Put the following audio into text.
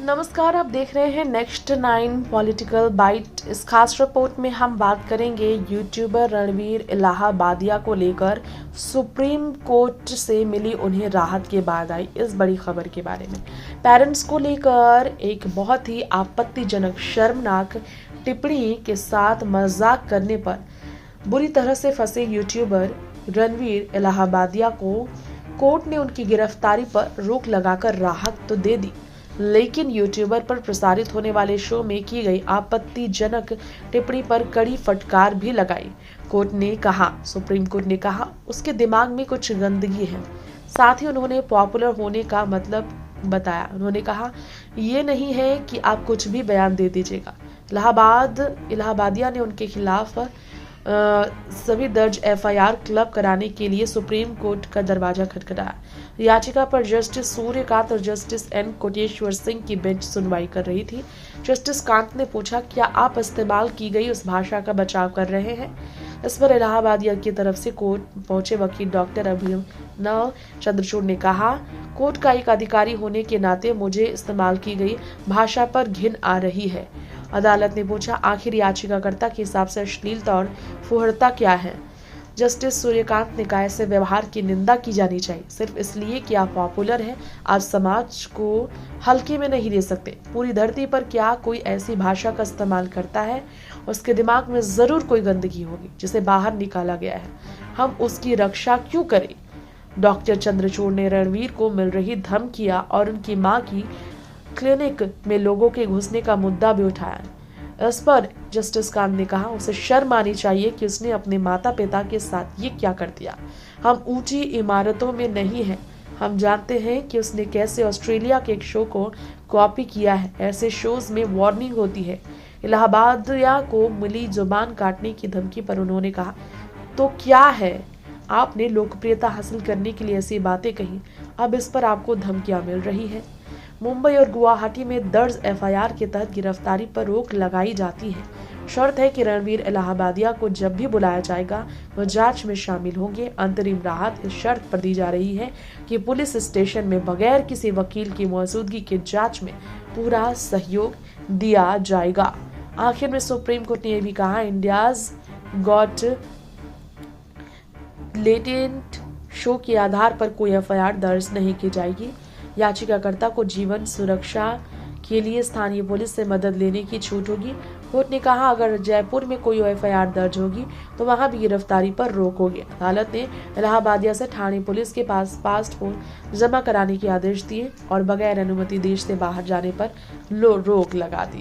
नमस्कार, आप देख रहे हैं नेक्स्ट 9 पॉलिटिकल बाइट। इस खास रिपोर्ट में हम बात करेंगे यूट्यूबर रणवीर इलाहाबादिया को लेकर सुप्रीम कोर्ट से मिली उन्हें राहत के बाद आई इस बड़ी खबर के बारे में। पेरेंट्स को लेकर एक बहुत ही आपत्तिजनक शर्मनाक टिप्पणी के साथ मजाक करने पर बुरी तरह से फंसे यूट्यूबर रणवीर इलाहाबादिया को कोर्ट ने उनकी गिरफ्तारी पर रोक लगाकर राहत तो दे दी, लेकिन यूट्यूबर पर प्रसारित होने वाले शो में की गई आपत्तिजनक टिप्पणी पर कड़ी फटकार भी लगाई। सुप्रीम कोर्ट ने कहा उसके दिमाग में कुछ गंदगी है। साथ ही उन्होंने पॉपुलर होने का मतलब बताया। उन्होंने कहा ये नहीं है कि आप कुछ भी बयान दे दीजिएगा। इलाहाबादिया ने उनके खिलाफ सभी दर्ज एफआईआर क्लब कराने के लिए सुप्रीम कोर्ट का दरवाजा खटखटाया। याचिका पर जस्टिस सूर्यकांत और जस्टिस एन कोटेश्वर सिंह की बेंच सुनवाई कर रही थी। जस्टिस कांत ने पूछा, क्या आप इस्तेमाल की गई उस भाषा का बचाव कर रहे हैं? इस पर इलाहाबादिया की तरफ से कोर्ट पहुंचे वकील डॉक्टर अभिनव चंद्रचूड़ ने कहा, कोर्ट का एक अधिकारी होने के नाते मुझे इस्तेमाल की गई भाषा पर घिन आ रही है। अदालत ने पूछा, आखिर याचिकाकर्ता के हिसाब से अश्लीलता और फुहरता क्या है? जस्टिस सूर्यकांत ने कहा, ऐसे व्यवहार की निंदा की जानी चाहिए। सिर्फ इसलिए कि आप पॉपुलर हैं, आप समाज को हल्के में नहीं ले सकते। पूरी धरती पर क्या कोई ऐसी भाषा का इस्तेमाल करता है? उसके दिमाग में जरूर कोई गंदगी होगी जिसे बाहर निकाला गया है। हम उसकी रक्षा क्यों करें? डॉक्टर चंद्रचूड़ ने रणवीर को मिल रही धमकियां और उनकी मां की क्लिनिक में लोगों के घुसने का मुद्दा भी उठाया। इस पर जस्टिस कांत ने कहा, उसे शर्म आनी चाहिए कि उसने अपने माता पिता के साथ ये क्या कर दिया। हम ऊंची इमारतों में नहीं हैं। हम जानते हैं कि उसने कैसे ऑस्ट्रेलिया के एक शो को कॉपी किया है। ऐसे शोज में वार्निंग होती है। इलाहाबादिया को मिली जुबान काटने की धमकी पर उन्होंने कहा, तो क्या है, आपने लोकप्रियता हासिल करने के लिए ऐसी बातें कही, अब इस पर आपको धमकियां मिल रही है। मुंबई और गुवाहाटी में दर्ज एफआईआर के तहत गिरफ्तारी पर रोक लगाई जाती है। शर्त है कि रणवीर इलाहाबादिया को जब भी बुलाया जाएगा वह जांच में शामिल होंगे। अंतरिम राहत इस शर्त पर दी जा रही है कि पुलिस स्टेशन में बगैर किसी वकील की मौजूदगी के जांच में पूरा सहयोग दिया जाएगा। आखिर में सुप्रीम कोर्ट ने यह भी कहा, इंडियाज गॉट लेटेंट शो के आधार पर कोई एफआईआर दर्ज नहीं की जाएगी। याचिकाकर्ता को जीवन सुरक्षा के लिए स्थानीय पुलिस से मदद लेने की छूट होगी। कोर्ट ने कहा, अगर जयपुर में कोई एफआईआर दर्ज होगी तो वहां भी गिरफ्तारी पर रोक होगी। अदालत ने इलाहाबादिया से ठाणे पुलिस के पास पासपोर्ट जमा कराने के आदेश दिए और बगैर अनुमति देश से बाहर जाने पर रोक लगा दी।